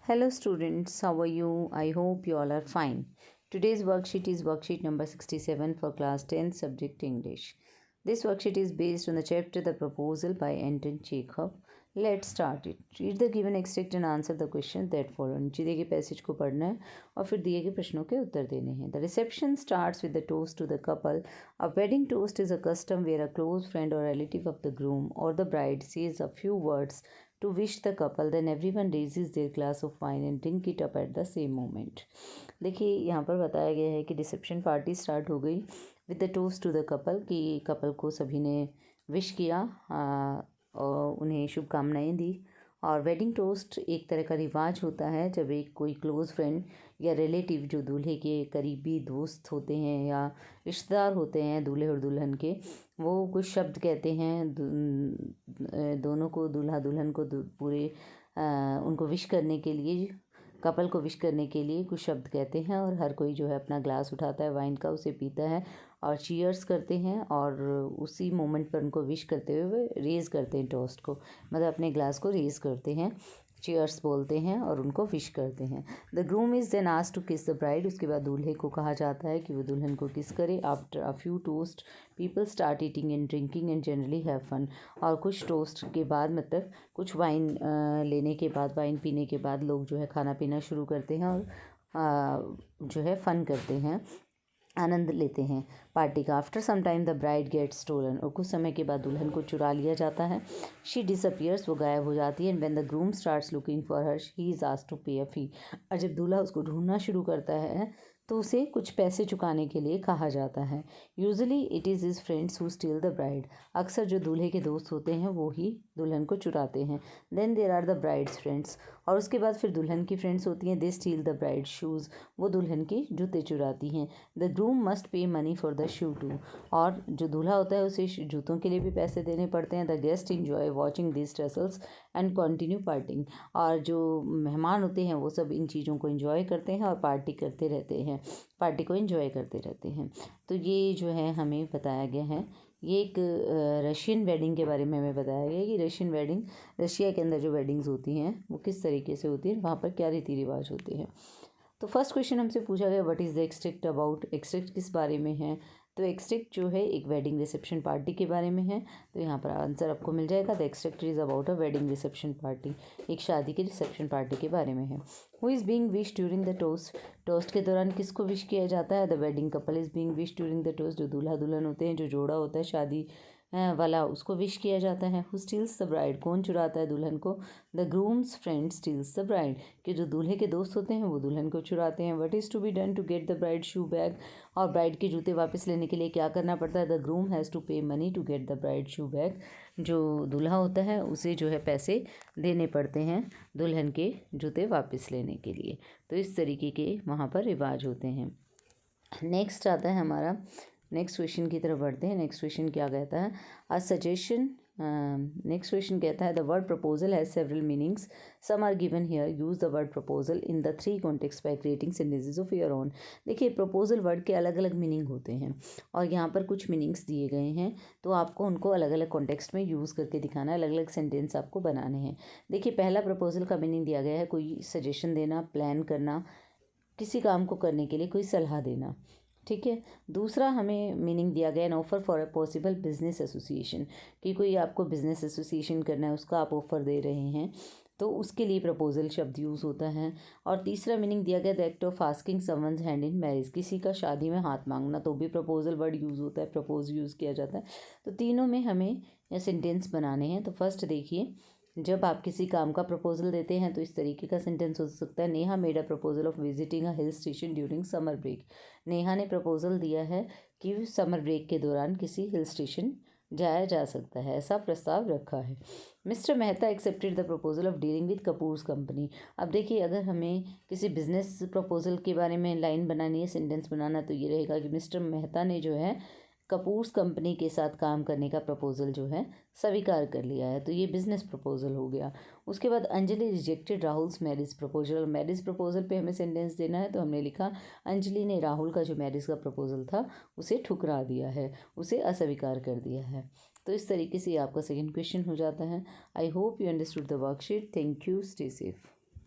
Hello students, how are you? I hope you all are fine. Today's worksheet is worksheet number 67 for class 10 subject English. This worksheet is based on the chapter The Proposal by Anton Chekhov. Let's start it. Read the given extract and answer the question that follow. नीचे दिए गए passage को पढ़ना है और फिर दिए गए प्रश्नों के उत्तर देने हैं. The reception starts with the toast to the couple. A wedding toast is a custom where a close friend or relative of the groom or the bride says a few words to wish the couple, then everyone raises their glass of wine and drink it up at the same moment. देखिए यहाँ पर बताया गया है कि reception party start हो गई with the toast to the couple, कि कपल को सभी ने विश किया और उन्हें शुभकामनाएं दी. और वेडिंग टोस्ट एक तरह का रिवाज होता है जब एक कोई क्लोज़ फ्रेंड या रिलेटिव जो दूल्हे के करीबी दोस्त होते हैं या रिश्तेदार होते हैं दूल्हे और दुल्हन के, वो कुछ शब्द कहते हैं दोनों को, दूल्हा दुल्हन को पूरे उनको विश करने के लिए, कपल को विश करने के लिए कुछ शब्द कहते हैं और हर कोई जो है अपना ग्लास उठाता है वाइन का, उसे पीता है और चीयर्स करते हैं और उसी मोमेंट पर उनको विश करते हुए रेज़ करते हैं टोस्ट को, मतलब अपने ग्लास को रेज़ करते हैं, चीयर्स बोलते हैं और उनको विश करते हैं. The groom is then asked to kiss the bride. उसके बाद दूल्हे को कहा जाता है कि वो दुल्हन को किस करे. After a few toast people start eating and drinking and generally have fun. और कुछ टोस्ट के बाद, मतलब कुछ वाइन लेने के बाद, वाइन पीने के बाद लोग जो है खाना पीना शुरू करते हैं और जो है फ़न करते हैं, आनंद लेते हैं पार्टी का. After some time the bride gets stolen. और कुछ समय के बाद दुल्हन को चुरा लिया जाता है. She disappears. वो गायब हो जाती है. And when the groom starts looking for her he is asked to pay a फी. और जब दूल्हा उसको ढूंढना शुरू करता है तो उसे कुछ पैसे चुकाने के लिए कहा जाता है. Usually it is his friends who steel the bride. अक्सर जो दूल्हे के दोस्त होते हैं वो ही दुल्हन को चुराते हैं. Then there are the bride's friends. और उसके बाद फिर दुल्हन की फ्रेंड्स होती हैं. They steal the bride shoes. वो दुल्हन के जूते चुराती हैं. The groom must pay money for the shoe too. और जो दूल्हा होता है उसे जूतों के लिए भी पैसे देने पड़ते हैं. The guest enjoy watching this tussles and continue partying. और जो मेहमान होते हैं वो सब इन चीज़ों को इंजॉय करते हैं और पार्टी करते रहते हैं, पार्टी को एंजॉय करते रहते हैं. तो ये जो है हमें बताया गया है, ये एक रशियन वेडिंग के बारे में हमें बताया गया है कि रशियन वेडिंग, रशिया के अंदर जो वेडिंग्स होती हैं वो किस तरीके से होती है, वहाँ पर क्या रीति रिवाज होते हैं. तो फर्स्ट क्वेश्चन हमसे पूछा गया what is the extract about. Extract किस बारे में है. तो एक्सट्रैक्ट जो है एक वेडिंग रिसेप्शन पार्टी के बारे में है. तो यहाँ पर आंसर आपको मिल जाएगा. The extract is about a wedding reception party. एक शादी की रिसेप्शन पार्टी के बारे में है. Who is being wish during the toast. Toast के दौरान किसको विश किया जाता है. The wedding couple is being wish during the toast. जो दूल्हा दुल्हन होते हैं, जो जोड़ा होता है शादी वाला, उसको विश किया जाता है. Who steels the bride. कौन चुराता है दुल्हन को. The grooms friend steels the bride. कि जो दूल्हे के दोस्त होते हैं वो दुल्हन को चुराते हैं. What is to be done to get the bride shoe bag. और ब्राइड के जूते वापस लेने के लिए क्या करना पड़ता है. The groom has to pay money to get the bride shoe bag. जो दूल्हा होता है उसे जो है पैसे देने पड़ते हैं दुल्हन के जूते वापस लेने के लिए. तो इस तरीके के वहाँ पर रिवाज होते हैं. नेक्स्ट आता है हमारा, नेक्स्ट क्वेश्चन की तरफ बढ़ते हैं. नेक्स्ट क्वेश्चन क्या कहता है. A suggestion. नेक्स्ट क्वेश्चन कहता है the word proposal has several meanings. Some are given here. Use the word proposal in the three context by creating sentences of your own. देखिए प्रपोजल वर्ड के अलग अलग meaning होते हैं और यहाँ पर कुछ मीनिंग्स दिए गए हैं, तो आपको उनको अलग अलग कॉन्टेक्स्ट में यूज़ करके दिखाना है. अलग अलग सेंटेंस आपको बनाने हैं. देखिए पहला प्रपोजल का मीनिंग दिया गया है कोई सजेशन देना, प्लान करना, किसी काम को करने के लिए कोई सलाह देना. ठीक है. दूसरा हमें मीनिंग दिया गया N offer for a possible business association, कि कोई आपको बिजनेस एसोसिएशन करना है, उसका आप ऑफ़र दे रहे हैं, तो उसके लिए प्रपोजल शब्द यूज़ होता है. और तीसरा मीनिंग दिया गया the act of asking someone's hand in marriage. किसी का शादी में हाथ मांगना, तो भी प्रपोजल वर्ड यूज़ होता है, प्रपोज यूज़ किया जाता है. तो तीनों में हमें सेंटेंस बनाने हैं. तो फर्स्ट देखिए, जब आप किसी काम का प्रपोजल देते हैं तो इस तरीके का सेंटेंस हो सकता है. Neha made a proposal of visiting a hill station during summer break. Neha ने प्रपोजल दिया है कि समर ब्रेक के दौरान किसी हिल स्टेशन जाया जा सकता है, ऐसा प्रस्ताव रखा है. Mister Mehta accepted the proposal of dealing with Kapoors company. अब देखिए अगर हमें किसी बिजनेस प्रपोजल के बारे में लाइन बनानी है, सेंटेंस बनाना, तो ये रहेगा कि मिस्टर मेहता ने जो है कपूर्स कंपनी के साथ काम करने का प्रपोजल जो है स्वीकार कर लिया है. तो ये बिजनेस प्रपोजल हो गया. उसके बाद Anjali rejected Rahul's marriage proposal. Marriage proposal पे हमें सेंटेंस देना है, तो हमने लिखा अंजलि ने राहुल का जो मैरिज का प्रपोजल था उसे ठुकरा दिया है, उसे अस्वीकार कर दिया है. तो इस तरीके से आपका सेकंड क्वेश्चन हो जाता है. I hope you understood the worksheet. Thank you. Stay safe.